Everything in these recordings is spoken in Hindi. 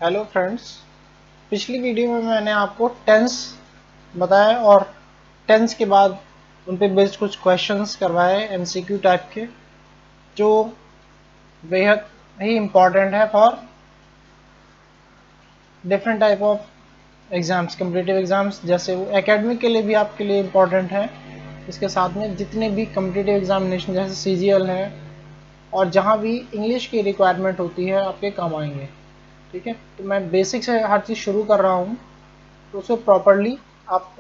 Hello friends. पिछली वीडियो में मैंने आपको टेंस बताया और टेंस के बाद उन पे बेस्ड कुछ क्वेश्चंस करवाए एमसीक्यू टाइप के, जो बेहद ही इम्पोर्टेंट है for different type of exams, competitive exams. जैसे वो एकेडमिक के लिए भी आपके लिए इम्पोर्टेंट है, इसके साथ में जितने भी कम्पिटिटिव एग्जामिनेशन जैसे सीजीएल है और जहाँ भी इंग्लिश की रिक्वायरमेंट होती है आपके काम आएंगे। ठीक है, तो मैं बेसिक से हर चीज़ शुरू कर रहा हूँ, तो उसे प्रॉपरली आप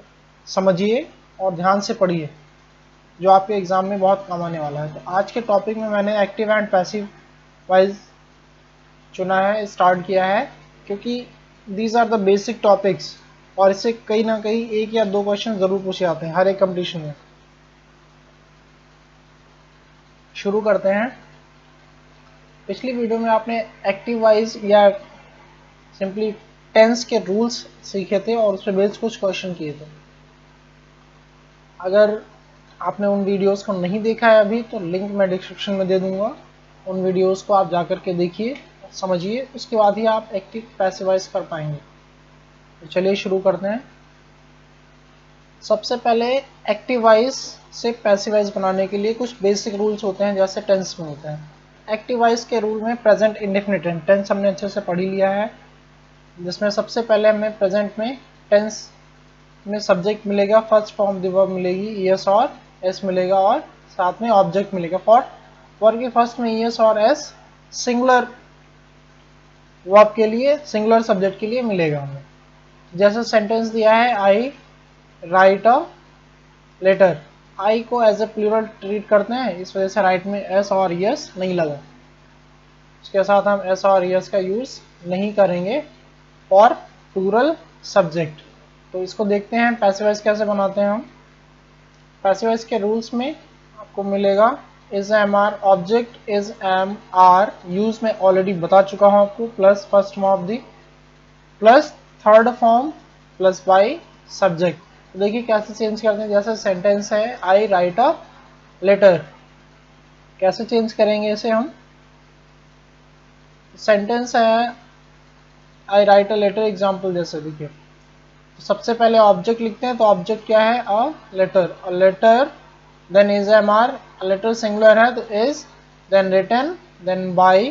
समझिए और ध्यान से पढ़िए, जो आपके एग्जाम में बहुत काम आने वाला है। तो आज के टॉपिक में मैंने एक्टिव एंड पैसिव वाइज चुना है, स्टार्ट किया है, क्योंकि these are the basic topics और इससे कहीं ना कहीं एक या दो क्वेश्चन जरूर पूछे जाते हैं हर एक कंपटीशन में। शुरू करते हैं। पिछली वीडियो में आपने एक्टिव वाइज या सिंपली टेंस के रूल्स सीखे थे और उस पर बेस्ड कुछ क्वेश्चन किए थे। अगर आपने उन वीडियोस को नहीं देखा है अभी, तो लिंक मैं डिस्क्रिप्शन में दे दूंगा। उन वीडियोस को आप जाकर के देखिए, समझिए, उसके बाद ही आप एक्टिव पैसिवाइज कर पाएंगे। तो चलिए शुरू करते हैं। सबसे पहले एक्टिवाइज से पैसिवाइज बनाने के लिए कुछ बेसिक रूल्स होते हैं, जैसे टेंस में होते हैं। एक्टिवाइज के रूल में प्रेजेंट इंडेफिनिट टेंस हमने अच्छे से पढ़ लिया है, जिसमें सबसे पहले हमें प्रेजेंट में टेंस में सब्जेक्ट मिलेगा, फर्स्ट फॉर्म द वर्ब मिलेगी यस और एस मिलेगा, और साथ में ऑब्जेक्ट मिलेगा। फॉर वर्ब के फर्स्ट में यस और एस सिंगुलर वर्ब के लिए, सिंगुलर सब्जेक्ट के लिए मिलेगा हमें। जैसे सेंटेंस दिया है, आई राइट अ लेटर। आई को एज ए प्लूरल ट्रीट करते हैं, इस वजह से राइट में एस और यस नहीं लगा। इसके साथ हम एस और यस का यूज नहीं करेंगे फॉर प्लूरल सब्जेक्ट। तो इसको देखते हैं पैसिवाइज कैसे बनाते हैं हम। पैसिवाइज के रूल्स में आपको मिलेगा is am are, object is am are, use में ऑलरेडी बता चुका हूं आपको, plus first form of the, plus third form, plus by subject. तो देखिए कैसे चेंज करते हैं। जैसे सेंटेंस है आई राइट अ लेटर, कैसे चेंज करेंगे इसे हम। सेंटेंस है I write a letter example, जैसे देखिए तो सबसे पहले ऑब्जेक्ट लिखते हैं, तो ऑब्जेक्ट क्या है, a letter. A letter, then is am are, letter singular है तो is, then written, then by,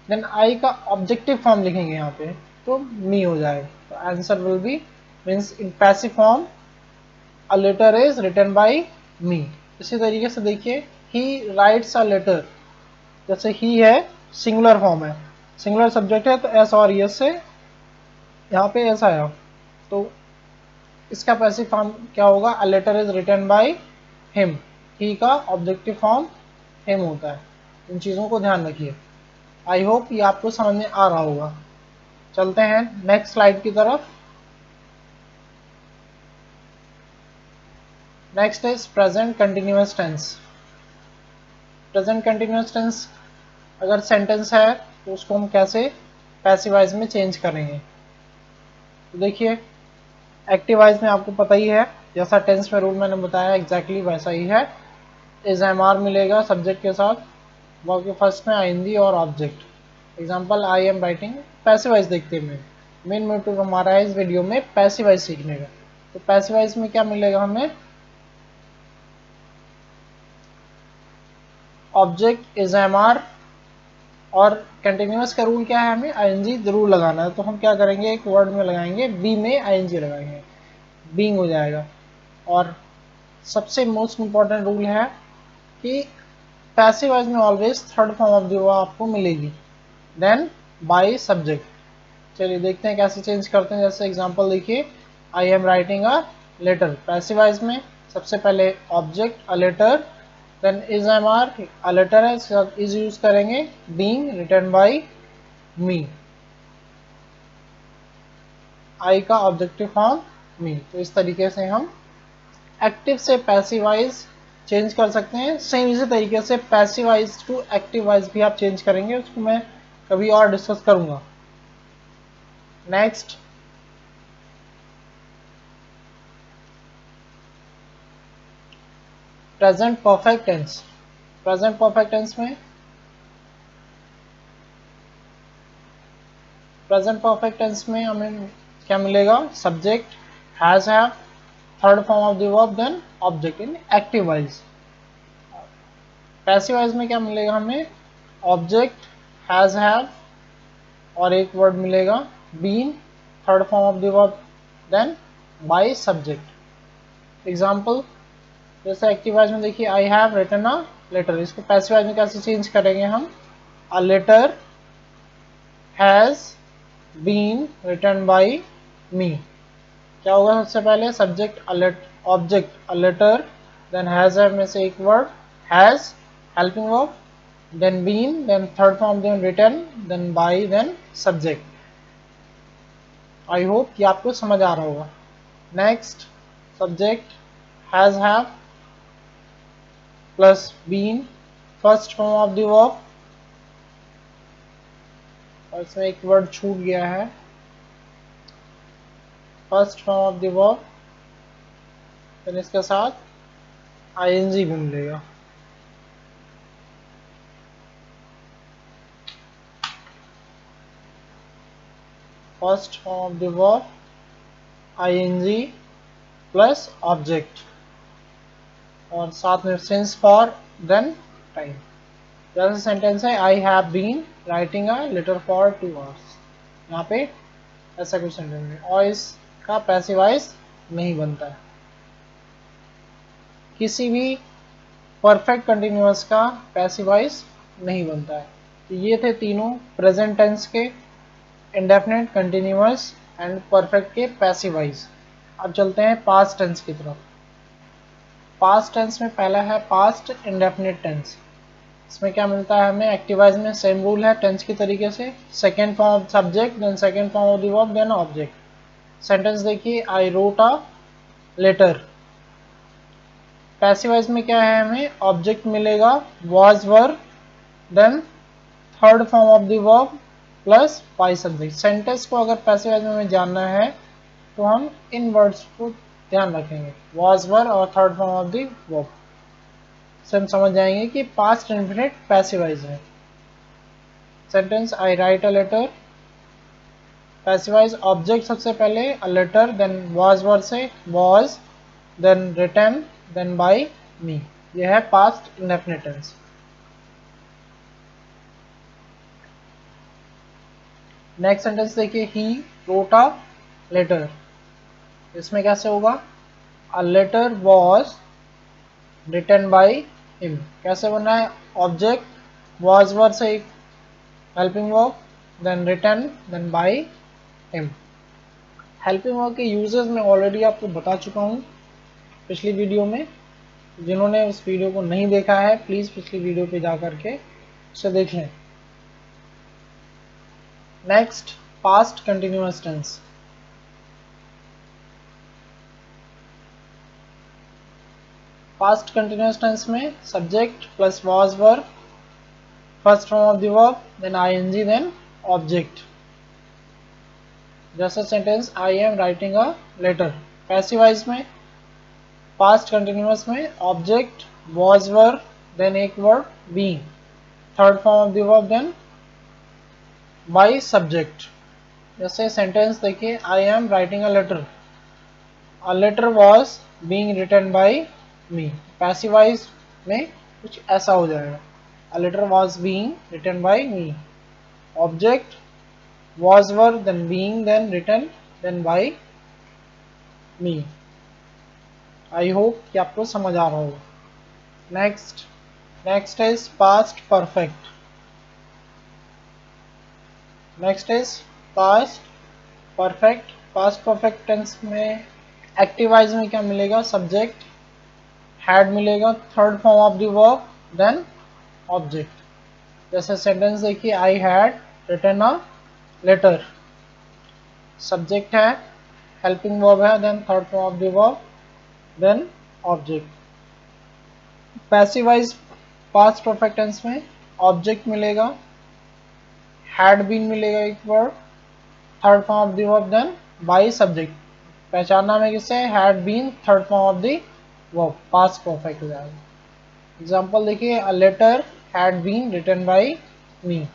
then I का ऑब्जेक्टिव फॉर्म लिखेंगे यहाँ पे, तो मी हो जाएगा। तो answer will be means in passive form a letter is written by me. इसी तरीके से देखिए ही राइट्स अ लेटर, जैसे ही है सिंगुलर फॉर्म है, सिंगुलर सब्जेक्ट है, तो एस और यस से यहाँ पे एस आया, तो इसका पैसिव फॉर्म क्या होगा, a letter is written by him. He का ऑब्जेक्टिव फॉर्म हिम होता है। इन चीज़ों को ध्यान रखिए। आई होप ये आपको समझ में आ रहा होगा। चलते हैं नेक्स्ट स्लाइड की तरफ। Next is present continuous tense. Present continuous tense अगर सेंटेंस है तो उसको हम कैसे पैसिवाइज में चेंज करेंगे। तो देखिए एक्टिवाइज में आपको पता ही है, जैसा टेंस में रूल मैंने बताया एग्जैक्टली वैसा ही है। इज एम आर मिलेगा सब्जेक्ट के साथ, वर्ब के फर्स्ट में आईएनजी और object. Example I am writing. Passivise देखते हैं, मेन मोटिव हमारा है इस वीडियो में पैसिवाइज सीखने का। तो पैसिवाइज में क्या मिलेगा हमें, ऑब्जेक्ट इज एम आर, और कंटिन्यूअस का रूल क्या है, हमें आईएनजी जरूर लगाना है। तो हम क्या करेंगे, एक वर्ड में लगाएंगे, बी में आईएनजी लगाएंगे, बीइंग हो जाएगा। और सबसे मोस्ट इंपॉर्टेंट रूल है कि पैसिव वॉइस में always third form of the verb आपको मिलेगी, देन बाय सब्जेक्ट। चलिए देखते हैं कैसे चेंज करते हैं। जैसे एग्जांपल देखिए, I am writing a letter. Passive voice में सबसे पहले object a letter, then is am are, a letter है, इज यूज करेंगे, being written by me, I का ऑब्जेक्टिव फॉर्म मी। तो इस तरीके से हम एक्टिव से पैसिवाइज चेंज कर सकते हैं। सेम इसी तरीके से पैसिवाइज टू एक्टिवाइज भी आप चेंज करेंगे, उसको मैं कभी और डिस्कस करूंगा। Next, present perfect tense. Present perfect tense में प्रेजेंट परफेक्ट टेंस में हमें क्या मिलेगा, subject has have, third form of the verb, then object in active voice. Passive voice में क्या मिलेगा हमें, ऑब्जेक्ट हैज हैव और एक वर्ड मिलेगा been, third form of the verb, then by subject. Example जैसे एक्टिव वॉइस में देखिए I have written a letter, इसको पैसिव वॉइस में कैसे चेंज करेंगे हम, a letter has been written by me. क्या होगा, सबसे पहले subject object a letter, then has have में से एक word has helping verb, then been, then third form, then written, then by, then subject। I hope कि आपको समझ आ रहा होगा। Next subject has have plus been, first form of the verb, और इसमें एक वर्ड छूट गया है, first form of the verb, फिर इसके साथ आईएनजी भी मिलेगा। First form of the verb, ING plus object, और साथ में सिंस फॉर देन टाइम। जैसे सेंटेंस है I have been writing a letter for 2 hours, यहाँ पे ऐसा कुछ सेंटेंस है, और इसका पैसिव वॉइस नहीं बनता है। किसी भी परफेक्ट कंटिन्यूअस का पैसिव वॉइस नहीं बनता है। तो ये थे तीनों प्रेजेंट टेंस के, इंडेफिनिट, कंटिन्यूअस एंड परफेक्ट के पैसिव वॉइस। अब चलते हैं पास्ट टेंस की तरफ। पास्ट टेंस में पहला है पास्ट इंडेफिनिट टेंस। इसमें क्या मिलता है हमें, एक्टिव वॉइस में सेम रूल है टेंस की तरीके से, second form of subject, then second form of the verb, then object. Sentence देखिए I wrote a letter. Passive voice में क्या है, हमें ऑब्जेक्ट मिलेगा was were, then third form of the verb plus by subject. Sentence को अगर पैसिव वॉइस में हमें जानना है तो हम इन वर्ड्स को ध्यान रखेंगे, वॉज वर और third form of the verb से हम समझ जाएंगे कि पास्ट इंडेफिनिट पैसिव वॉइस है। Sentence I write a letter, passive voice object सबसे पहले a letter, then was were से was, then written, then by me. यह है past indefinite tense. Next sentence देखिए ही रोट अ लेटर। इसमें कैसे होगा, a letter was written by him. कैसे बनना है, ऑब्जेक्ट वॉज वर से एक helping verb, then written, then by him. Helping verb के यूजेस मैं ऑलरेडी आपको बता चुका हूँ पिछली वीडियो में। जिन्होंने उस वीडियो को नहीं देखा है प्लीज पिछली वीडियो पे जा करके उसे देख लें। Next past continuous tense. Past continuous tense में subject plus was were, first form of the verb, then ING, then object. जैसा sentence I am writing a letter. Passive voice में पास्ट कंटिन्यूअस में ऑब्जेक्ट वॉज वर, देन एक word being, third form of the verb, then by subject. जैसे सेंटेंस देखिए I am writing a letter, a letter was being written by me. Passive voice में कुछ ऐसा हो जाएगा, a letter was being written by me, object was were, then being, then written, then by me। I hope कि आपको समझ आ रहा होगा। Next is past perfect. Next is past perfect. Past perfect tense में एक्टिव वॉइस में क्या मिलेगा, सब्जेक्ट हैड मिलेगा, third form of the verb, then object. जैसे सेंटेंस देखिए I had written a letter, subject है, हेल्पिंग वर्ब है, then third form of the verb, then object. Passive voice past perfect tense में ऑब्जेक्ट मिलेगा, हैड बीन मिलेगा एक word, third form of the verb, then by subject. पहचानना में किससे, had been third form of the verb, past perfect हो जाएगा। एग्जांपल देखिए a letter had been written by me.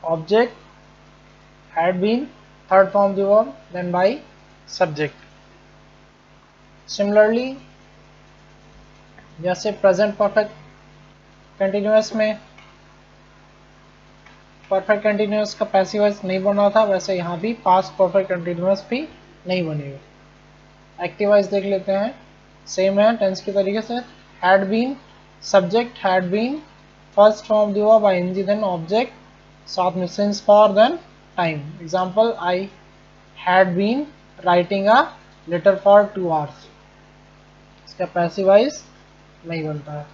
object, had been, third form of the verb, then by subject. Similarly, जैसे प्रेजेंट परफेक्ट कंटिन्यूअस में परफेक्ट कंटिन्यूअस का पैसिव वॉइस नहीं बना था, वैसे यहाँ भी पास्ट परफेक्ट कंटिन्यूअस भी नहीं बनेगा। एक्टिव वॉइस देख लेते हैं, सेम है टेंस के तरीके से। Had been, subject had been, first form the verb ING, then object, साथ में since, for, then time. Example, I had been writing a letter for 2 hours, इसका पैसिव वॉइस नहीं बनता है।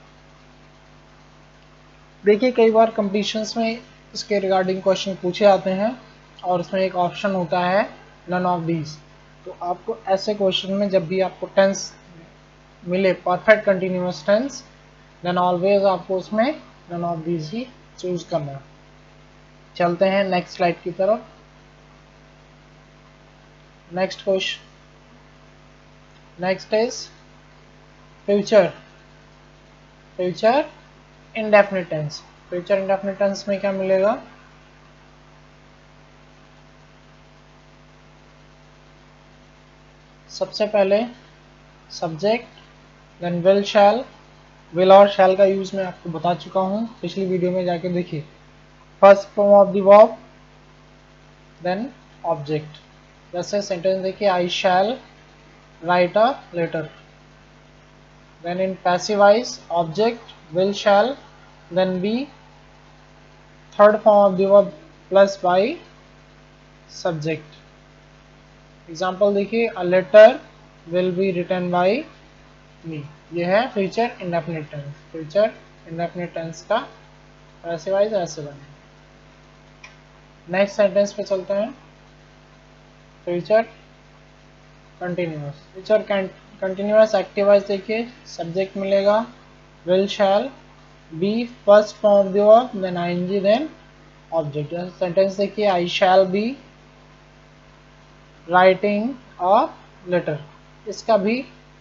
देखिए कई बार कंपटीशंस में इसके रिगार्डिंग क्वेश्चन पूछे जाते हैं और उसमें एक ऑप्शन होता है नन ऑफ दीज। तो आपको ऐसे क्वेश्चन में जब भी आपको टेंस मिले perfect continuous tense, then always आपको उसमें नन ऑफ दीज ही चूज करना है। चलते हैं नेक्स्ट स्लाइड की तरफ। Next question, next is future indefinite tense. Future indefinite tense में क्या मिलेगा? सबसे पहले subject, then will shall. Will और शैल का यूज मैं आपको बता चुका हूं, पिछली वीडियो में जाके देखिए। First form of the verb, then object. जैसे सेंटेंस देखिए, I shall write a letter. Then in passive voice, object, will, shall, then be, third form of the verb plus by subject. Example देखिए, a letter will be written by me। ये है future indefinite tense। future indefinite tense का passive voice ऐसे बने। नेक्स्ट सेंटेंस पे चलते हैं, future continuous। future continuous active voice देखिए, सब्जेक्ट मिलेगा will shall, be first form of the verb, then ING, then object. Sentence देखिए, I shall be writing a letter. इसका भी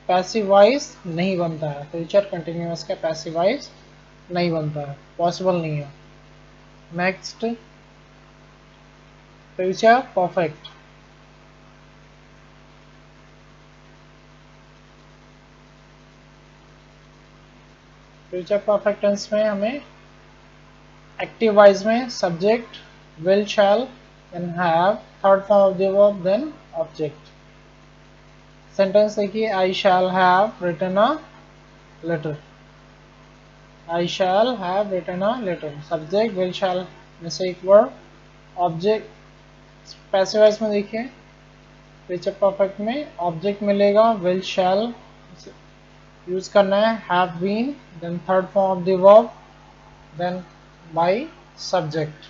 पैसिव वॉइस नहीं बनता है, फ्यूचर कंटिन्यूअस का पैसिव वॉइस नहीं बनता है, पॉसिबल नहीं है। Next, future perfect. Future perfect tense में हमें एक्टिव वॉइस में subject, will, shall, then have, third form of the verb, then object. Sentence देखिए, I shall have written a letter. I shall have written a letter, subject, will, shall में से एक वर्ब, ऑब्जेक्ट। पैसिव वॉइस में देखिए, फ्यूचर परफेक्ट में ऑब्जेक्ट मिलेगा, विल, शैल यूज करना है, have been, then third form of the verb, then by subject,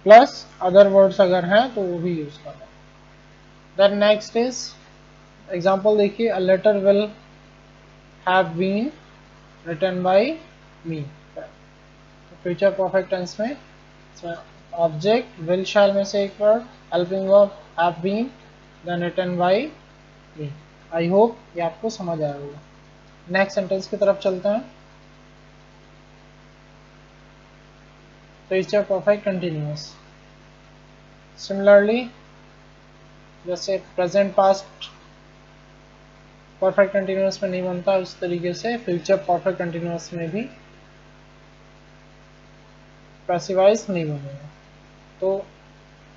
plus other words अगर हैं तो वो भी यूज करना है। देन नेक्स्ट इज एग्जांपल देखिए, a letter will have been written by me. Future perfect tense में ऑब्जेक्ट, विल, शैल में से एक word, helping verb, have been, then written by me. I hope ये आपको समझ आया होगा। नेक्स्ट सेंटेंस की तरफ चलते हैं, फ्यूचर परफेक्ट कंटिन्यूअस। सिमिलरली, जैसे प्रेजेंट पास्ट परफेक्ट कंटिन्यूअस में नहीं बनता, उस तरीके से फ्यूचर परफेक्ट कंटिन्यूअस में भी पैसिव वॉइस नहीं बनेगा। तो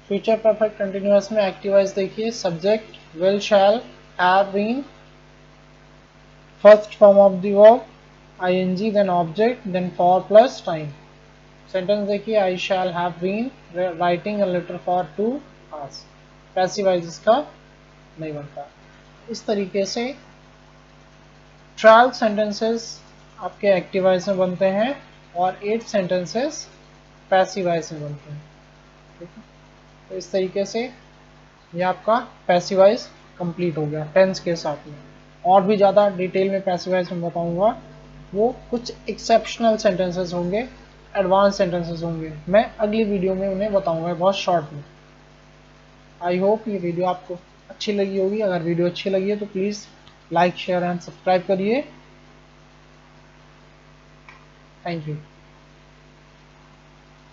फ्यूचर परफेक्ट कंटिन्यूअस में एक्टिव वॉइस देखिए, subject, will, shall, have been, first form of the verb ING, then object, then for plus time. Sentence देखिए, I shall have been writing a letter for 2 hours। Passive voice इसका नहीं बनता। इस तरीके से 12 सेंटेंसेस आपके एक्टिव वॉइस में बनते हैं और 8 सेंटेंसेस पैसिव वॉइस में बनते हैं। ठीक है, तो इस तरीके से ये आपका पैसिव वॉइस कंप्लीट हो गया टेंस के साथ में। और भी ज़्यादा डिटेल में पैसिव वॉइस में बताऊंगा, वो कुछ एक्सेप्शनल सेंटेंसेस होंगे, एडवांस सेंटेंसेस होंगे, मैं अगली वीडियो में उन्हें बताऊंगा बहुत शॉर्ट में। आई होप ये वीडियो आपको अच्छी लगी होगी। अगर वीडियो अच्छी लगी है तो please like, share and subscribe करिए। Thank you.